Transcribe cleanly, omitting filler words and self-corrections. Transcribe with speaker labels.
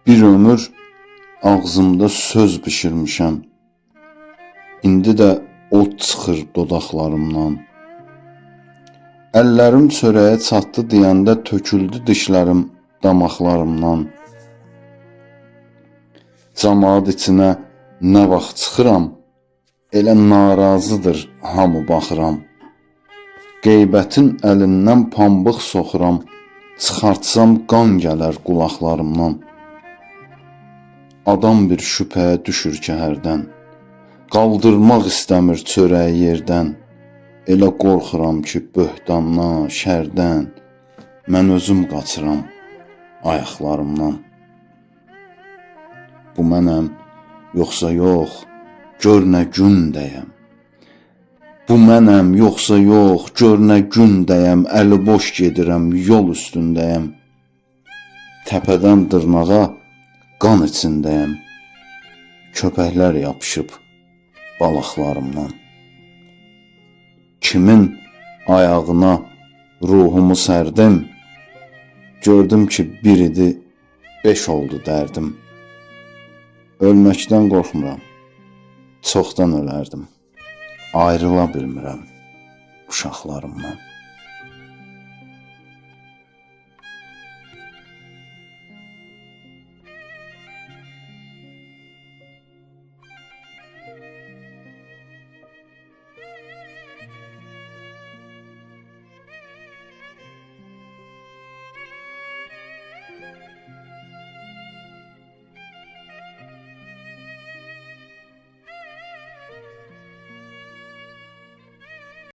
Speaker 1: Bir ömür ağzımda söz bişirmişəm. İndi də od çıxır dodaqlarımdan. Əllərim çörəyə çatdı deyəndə töküldü dişlərim damaqlarımdan. Camaat içinə nə vaxt çıxıram, elə narazıdır hamı baxıram. Qeybətin əlindən pambıq soxuram, çıxartsam qan gələr qulaqlarımdan. Adam bir şübhəyə düşür ki hərdən, qaldırmaq istəmir çörəyi yerdən. Elə qorxuram ki böhtandan, şərdən, mən özüm qaçıram ayaqlarımdan. Bu mənəm, yoxsa yox, gör nə gündəyəm. Bu mənəm, yoxsa yox, gör nə gündəyəm, əli boş gedirəm, yol üstündəyəm. Təpədən dırnağa qan içindəyəm, köpəklər yapışıb balaqlarımdan. Kimin ayağına ruhumu sərdim, gördüm ki bir idi, 5 oldu dərdim. Ölməkdən qorxmuram, çoxdan ölərdim, ayrıla bilmirəm uşaqlarımdan.